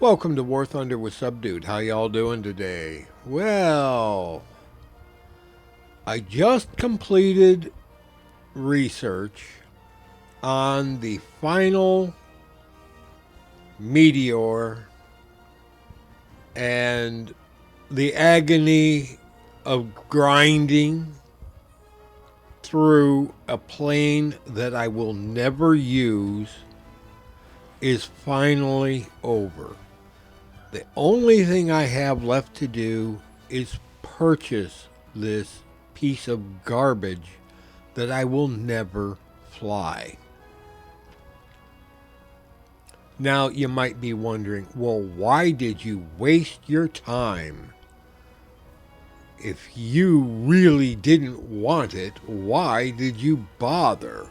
Welcome to War Thunder with Subdued. How y'all doing today? Well, I just completed research on the final Meteor and the agony of grinding through a plane that I will never use is finally over. The only thing I have left to do is purchase this piece of garbage that I will never fly. Now, you might be wondering, well, why did you waste your time? If you really didn't want it, why did you bother?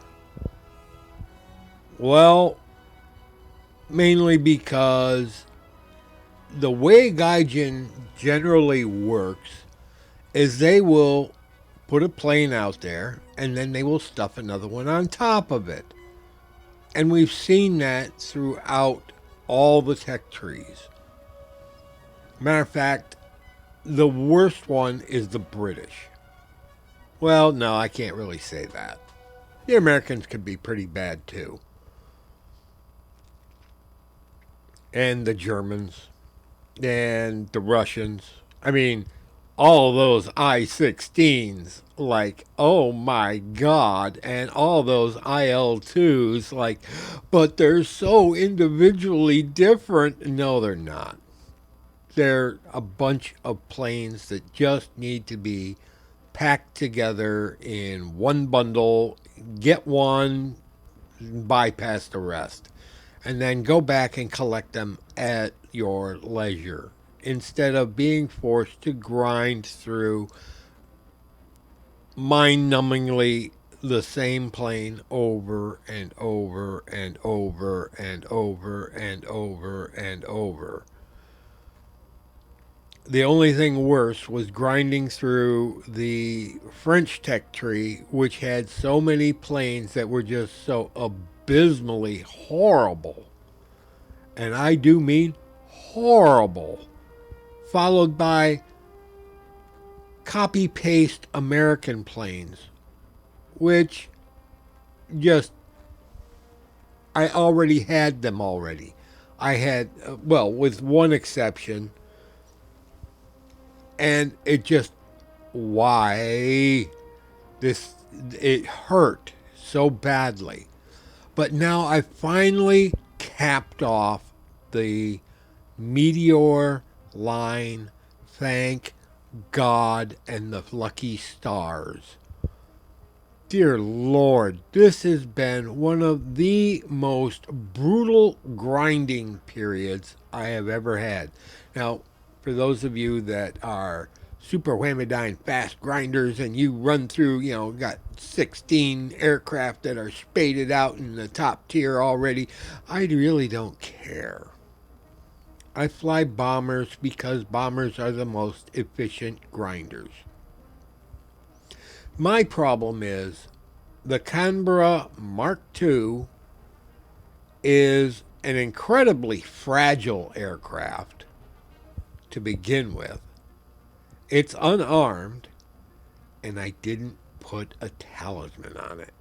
Well, mainly because the way Gaijin generally works is they will put a plane out there and then they will stuff another one on top of it. And we've seen that throughout all the tech trees. Matter of fact, the worst one is the British. Well, no, I can't really say that. The Americans could be pretty bad too. And the Germans and the Russians. I mean, all those I-16s, like, oh my God, and all those IL-2s, like, but they're so individually different. No, they're not. They're a bunch of planes that just need to be packed together in one bundle, get one, bypass the rest, and then go back and collect them at your leisure instead of being forced to grind through mind numbingly the same plane over and over and over and over and over and over. The only thing worse was grinding through the French tech tree, which had so many planes that were just so abysmally horrible. And I do mean horrible. Followed by copy paste American planes, which just, I already had them already. I had, well, with one exception, and it just, why? This, it hurt so badly. But now I finally capped off the Meteor line. Thank God and the lucky stars. Dear Lord, this has been one of the most brutal grinding periods I have ever had. Now, for those of you that are super whamidine fast grinders and you run through, got 16 aircraft that are spaded out in the top tier already, I really don't care. I fly bombers because bombers are the most efficient grinders. My problem is the Canberra Mark II is an incredibly fragile aircraft to begin with. It's unarmed, and I didn't put a talisman on it.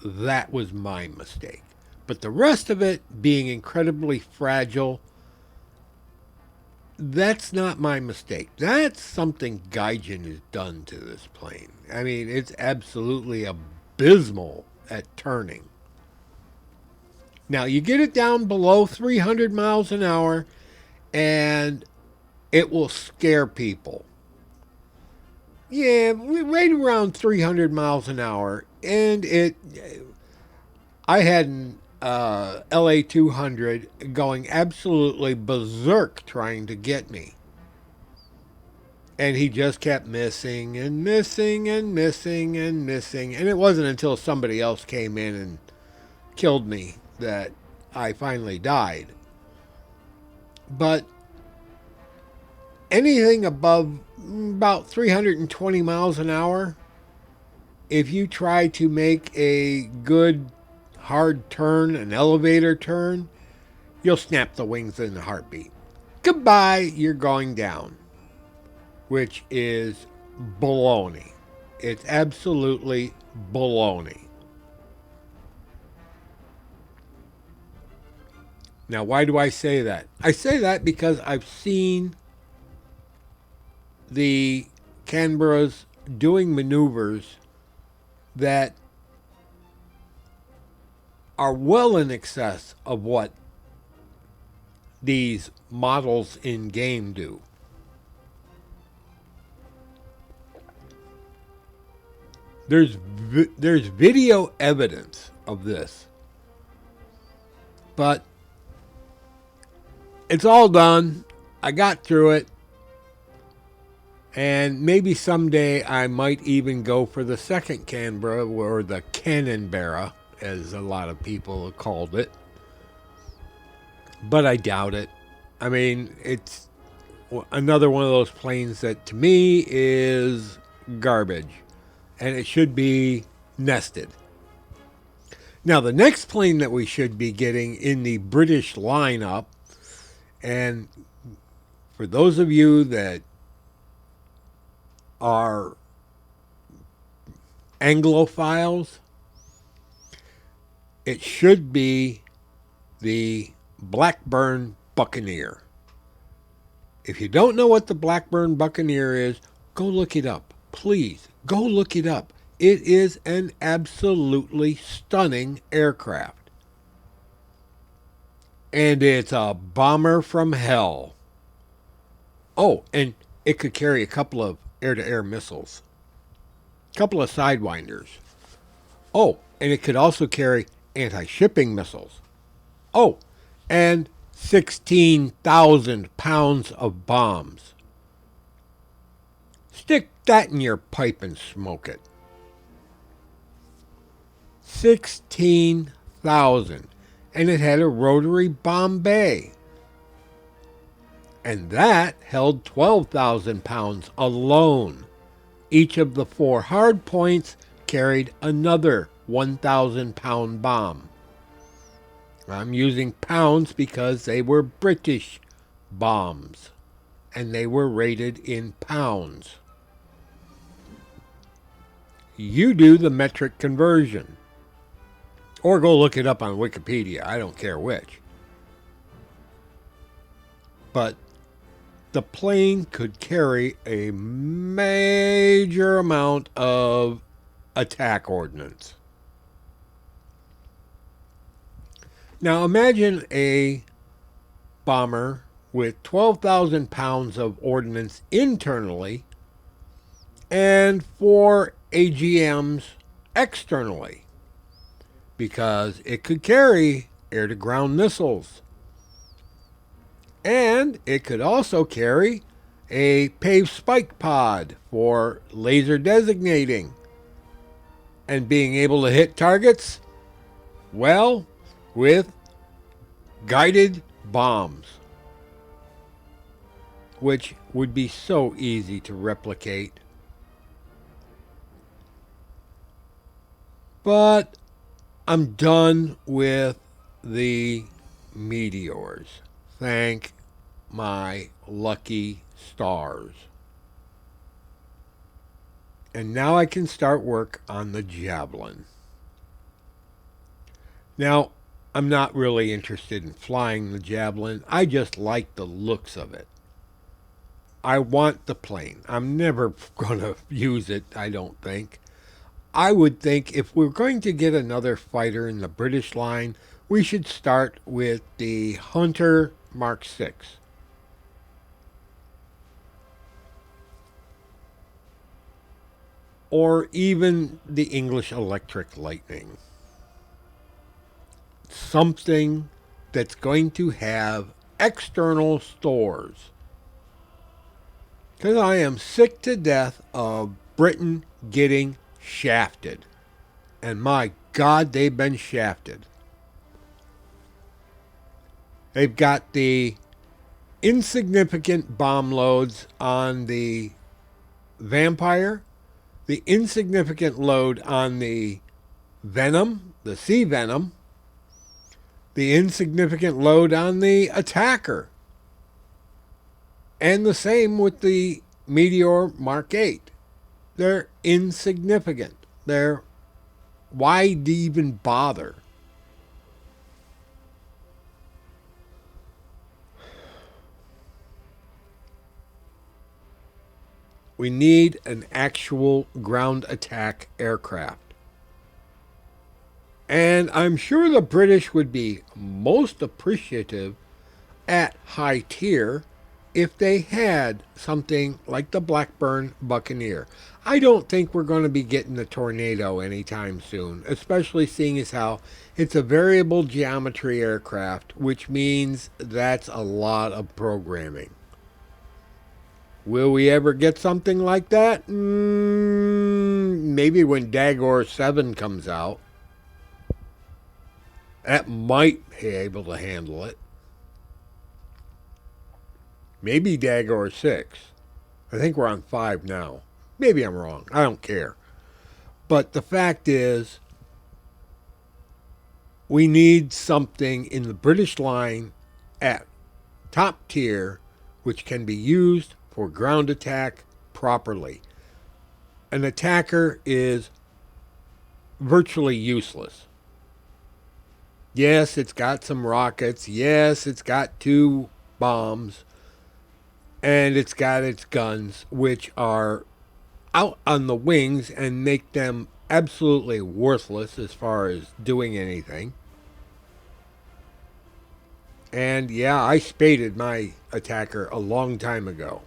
That was my mistake. But the rest of it being incredibly fragile, that's not my mistake. That's something Gaijin has done to this plane. I mean, it's absolutely abysmal at turning. Now, you get it down below 300 miles an hour, and it will scare people. Yeah, right around 300 miles an hour. And I had an LA 200 going absolutely berserk trying to get me. And he just kept missing and missing and missing and missing. And it wasn't until somebody else came in and killed me that I finally died. But anything above about 320 miles an hour, if you try to make a good hard turn, an elevator turn, you'll snap the wings in a heartbeat. Goodbye, you're going down. Which is baloney. It's absolutely baloney. Now, why do I say that? I say that because I've seen the Canberras doing maneuvers that are well in excess of what these models in game do. There's video evidence of this, but it's all done. I got through it, and maybe someday I might even go for the second Canberra, or the Canberra, as a lot of people have called it. But I doubt it. I mean, it's another one of those planes that to me is garbage, and it should be nested. Now, the next plane that we should be getting in the British lineup, and for those of you that are Anglophiles, it should be the Blackburn Buccaneer. If you don't know what the Blackburn Buccaneer is, go look it up. Please, go look it up. It is an absolutely stunning aircraft. And it's a bomber from hell. Oh, and it could carry a couple of air-to-air missiles. A couple of Sidewinders. Oh, and it could also carry anti-shipping missiles. Oh, and 16,000 pounds of bombs. Stick that in your pipe and smoke it. 16,000. And it had a rotary bomb bay. And that held 12,000 pounds alone. Each of the 4 hard points carried another 1,000 pound bomb. I'm using pounds because they were British bombs, and they were rated in pounds. You do the metric conversion. Or go look it up on Wikipedia. I don't care which. But the plane could carry a major amount of attack ordnance. Now imagine a bomber with 12,000 pounds of ordnance internally and 4 AGMs externally, because it could carry air-to-ground missiles. And it could also carry a paved spike pod for laser designating and being able to hit targets, well, with guided bombs, which would be so easy to replicate. But I'm done with the Meteors. Thank my lucky stars. And now I can start work on the Javelin. Now, I'm not really interested in flying the Javelin. I just like the looks of it. I want the plane. I'm never going to use it, I don't think. I would think if we're going to get another fighter in the British line, we should start with the Hunter Mark 6. Or even the English Electric Lightning. Something that's going to have external stores. Because I am sick to death of Britain getting shafted. And my God, they've been shafted. They've got the insignificant bomb loads on the Vampire, the insignificant load on the Venom, the Sea Venom, the insignificant load on the attacker. And the same with the Meteor Mark 8. They're insignificant. Why even bother? We need an actual ground attack aircraft. And I'm sure the British would be most appreciative at high tier if they had something like the Blackburn Buccaneer. I don't think we're going to be getting the Tornado anytime soon, especially seeing as how it's a variable geometry aircraft, which means that's a lot of programming. Will we ever get something like that? Maybe when Dagor 7 comes out. That might be able to handle it. Maybe Dagor 6. I think we're on 5 now. Maybe I'm wrong. I don't care. But the fact is, we need something in the British line at top tier which can be used for ground attack properly. An attacker is virtually useless. Yes, it's got some rockets. Yes, it's got 2 bombs. And it's got its guns, which are out on the wings and make them absolutely worthless as far as doing anything. And yeah, I spaded my attacker a long time ago.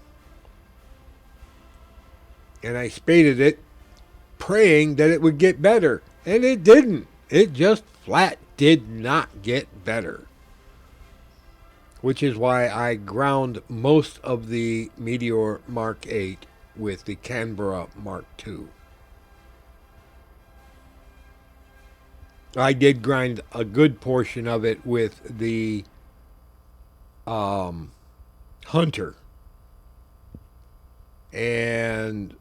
And I spaded it praying that it would get better. And it didn't. It just flat did not get better. Which is why I ground most of the Meteor Mark 8 with the Canberra Mark 2. I did grind a good portion of it with the Hunter. And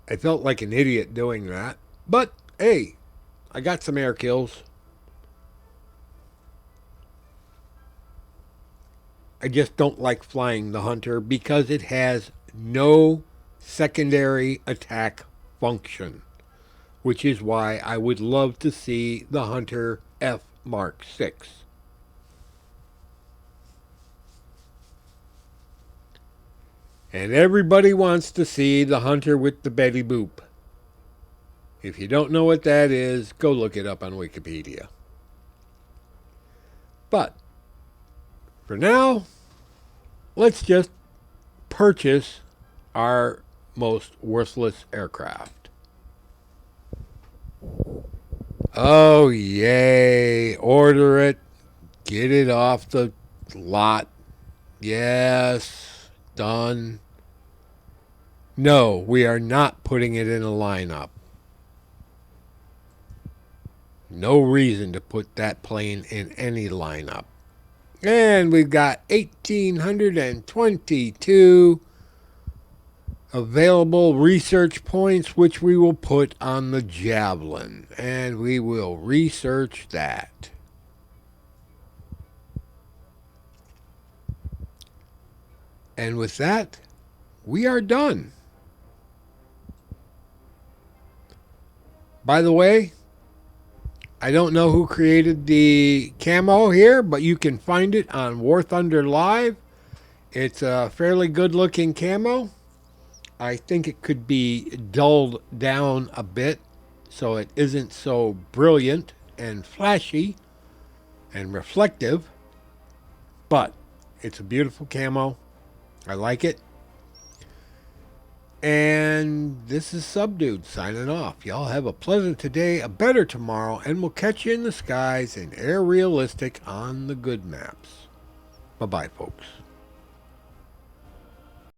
I felt like an idiot doing that. But, hey, I got some air kills. I just don't like flying the Hunter because it has no secondary attack function, which is why I would love to see the Hunter F Mark 6. And everybody wants to see the Hunter with the Betty Boop. If you don't know what that is, go look it up on Wikipedia. But for now, let's just purchase our most worthless aircraft. Oh, yay. Order it. Get it off the lot. Yes. Done. No, we are not putting it in a lineup. No reason to put that plane in any lineup. And we've got 1,822 available research points, which we will put on the Javelin. And we will research that. And with that, we are done. By the way, I don't know who created the camo here, but you can find it on War Thunder Live. It's a fairly good looking camo. I think it could be dulled down a bit so it isn't so brilliant and flashy and reflective. But it's a beautiful camo. I like it. And this is Subdude signing off. Y'all have a pleasant today, a better tomorrow, and we'll catch you in the skies in Air Realistic on the good maps. Bye-bye, folks.